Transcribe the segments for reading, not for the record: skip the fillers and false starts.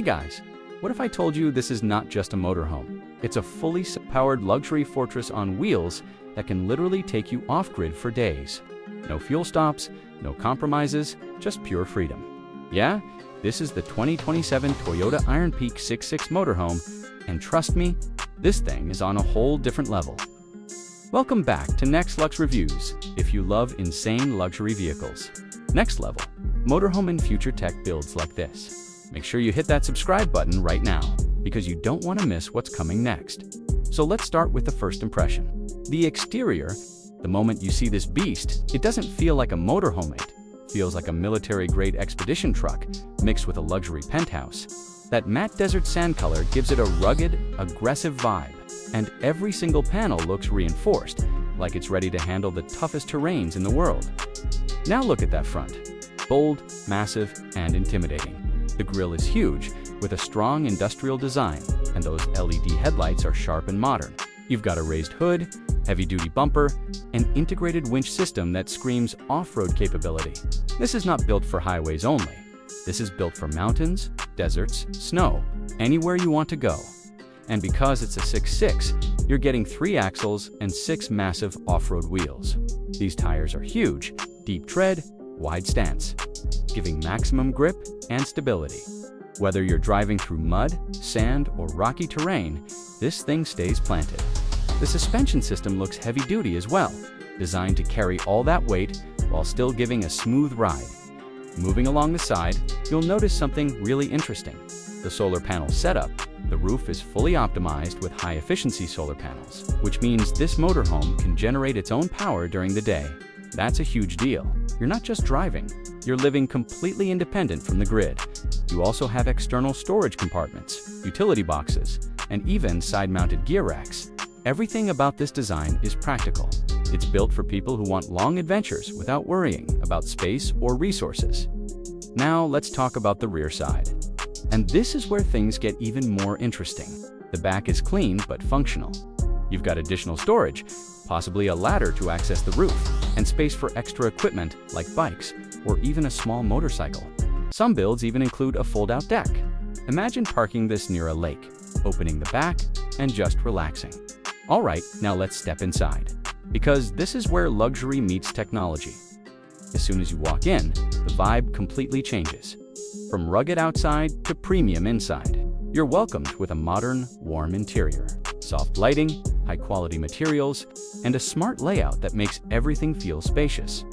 guys, what if I told you this is not just a motorhome? It's a fully powered luxury fortress on wheels that can literally take you off-grid for days. No fuel stops, no compromises, just pure freedom. Yeah, this is the 2027 Toyota IronPeak 6x6 Motorhome, and trust me, this thing is on a whole different level. Welcome back to Next Lux Reviews, if you love insane luxury vehicles. Next level, motorhome and future tech builds like this. Make sure you hit that subscribe button right now, because you don't want to miss what's coming next. So let's start with the first impression. The exterior. The moment you see this beast, it doesn't feel like a motorhome, it feels like a military-grade expedition truck mixed with a luxury penthouse. That matte desert sand color gives it a rugged, aggressive vibe, and every single panel looks reinforced, like it's ready to handle the toughest terrains in the world. Now look at that front. Bold, massive, and intimidating. The grille is huge, with a strong industrial design, and those LED headlights are sharp and modern. You've got a raised hood, heavy-duty bumper, an integrated winch system that screams off-road capability. This is not built for highways only. This is built for mountains, deserts, snow, anywhere you want to go. And because it's a 6.6, you're getting 3 axles and 6 massive off-road wheels. These tires are huge, deep tread, wide stance, giving maximum grip and stability. Whether you're driving through mud, sand, or rocky terrain, this thing stays planted. The suspension system looks heavy-duty as well, designed to carry all that weight while still giving a smooth ride. Moving along the side, you'll notice something really interesting. The solar panel setup. The roof is fully optimized with high-efficiency solar panels, which means this motorhome can generate its own power during the day. That's a huge deal. You're not just driving, you're living completely independent from the grid. You also have external storage compartments, utility boxes, and even side-mounted gear racks. Everything about this design is practical. It's built for people who want long adventures without worrying about space or resources. Now let's talk about the rear side. And this is where things get even more interesting. The back is clean but functional. You've got additional storage, possibly a ladder to access the roof, and space for extra equipment like bikes or even a small motorcycle. Some builds even include a fold-out deck. Imagine parking this near a lake, opening the back, and just relaxing. Alright, now let's step inside, because this is where luxury meets technology. As soon as you walk in, the vibe completely changes. From rugged outside to premium inside, you're welcomed with a modern, warm interior. Soft lighting, high-quality materials, and a smart layout that makes everything feel spacious.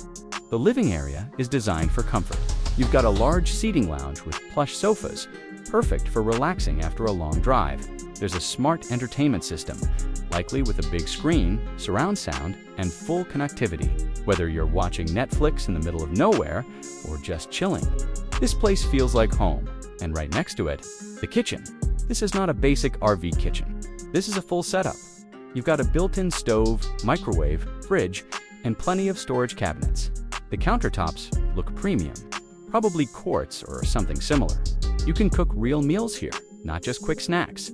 The living area is designed for comfort. You've got a large seating lounge with plush sofas, perfect for relaxing after a long drive. There's a smart entertainment system, likely with a big screen, surround sound, and full connectivity. Whether you're watching Netflix in the middle of nowhere or just chilling, this place feels like home. And right next to it, the kitchen. This is not a basic RV kitchen. This is a full setup. You've got a built-in stove, microwave, fridge, and plenty of storage cabinets. The countertops look premium, probably quartz or something similar. You can cook real meals here, not just quick snacks.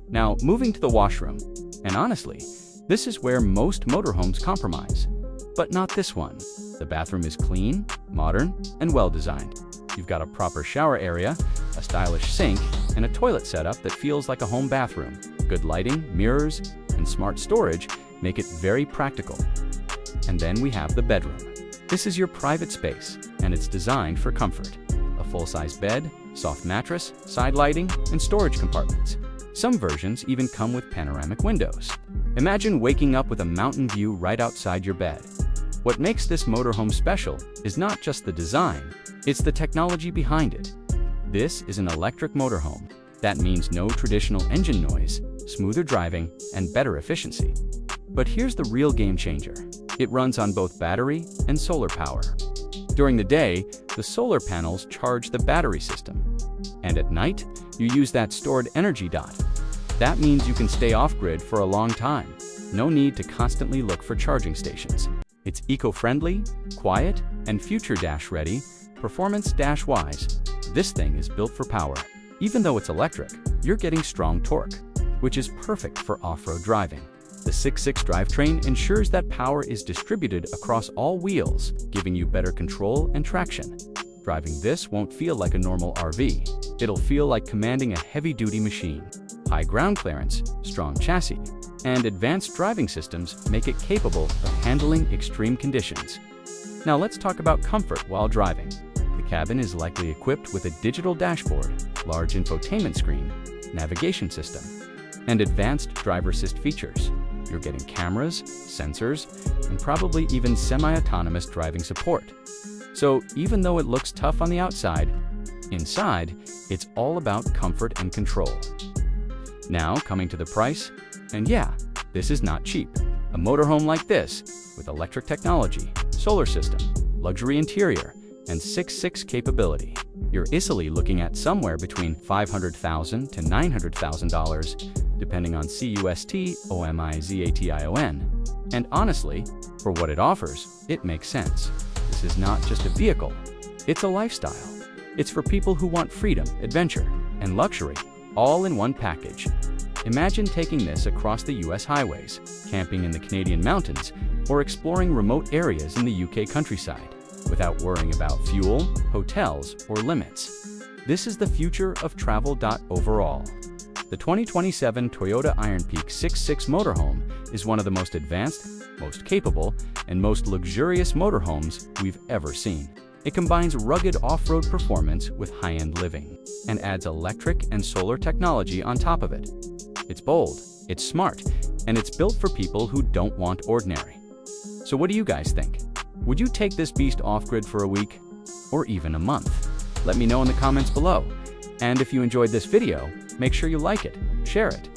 Now, moving to the washroom. And honestly, this is where most motorhomes compromise. But not this one. The bathroom is clean, modern, and well-designed. You've got a proper shower area, a stylish sink, and a toilet setup that feels like a home bathroom. Good lighting, mirrors, and smart storage make it very practical. And then we have the bedroom. This is your private space, and it's designed for comfort. A full-size bed, soft mattress, side lighting, and storage compartments. Some versions even come with panoramic windows. Imagine waking up with a mountain view right outside your bed. What makes this motorhome special is not just the design, it's the technology behind it. This is an electric motorhome. That means no traditional engine noise, smoother driving, and better efficiency. But here's the real game changer. It runs on both battery and solar power. During the day, the solar panels charge the battery system. And at night, you use that stored energy dot. That means you can stay off-grid for a long time. No need to constantly look for charging stations. It's eco-friendly, quiet, and future-ready, performance-wise. This thing is built for power. Even though it's electric, you're getting strong torque, which is perfect for off-road driving. The 6.6 drivetrain ensures that power is distributed across all wheels, giving you better control and traction. Driving this won't feel like a normal RV. It'll feel like commanding a heavy-duty machine. High ground clearance, strong chassis, and advanced driving systems make it capable of handling extreme conditions. Now let's talk about comfort while driving. The cabin is likely equipped with a digital dashboard, large infotainment screen, navigation system, and advanced driver assist features. You're getting cameras, sensors, and probably even semi-autonomous driving support. So even though it looks tough on the outside, inside, it's all about comfort and control. Now, coming to the price, and yeah, this is not cheap. A motorhome like this, with electric technology, solar system, luxury interior, and 6x6 capability, you're easily looking at somewhere between $500,000 to $900,000, depending on CUST, OMIZATION. And honestly, for what it offers, it makes sense. This is not just a vehicle, it's a lifestyle. It's for people who want freedom, adventure, and luxury, all in one package. Imagine taking this across the US highways, camping in the Canadian mountains, or exploring remote areas in the UK countryside, without worrying about fuel, hotels, or limits. This is the future of travel. Overall, the 2027 Toyota IronPeak 6x6 Motorhome is one of the most advanced, most capable, and most luxurious motorhomes we've ever seen. It combines rugged off-road performance with high-end living, and adds electric and solar technology on top of it. It's bold, it's smart, and it's built for people who don't want ordinary. So what do you guys think? Would you take this beast off-grid for a week? Or even a month? Let me know in the comments below. And if you enjoyed this video, make sure you like it, share it,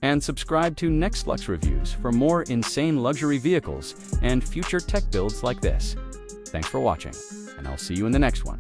and subscribe to Next Lux Reviews for more insane luxury vehicles and future tech builds like this. Thanks for watching, and I'll see you in the next one.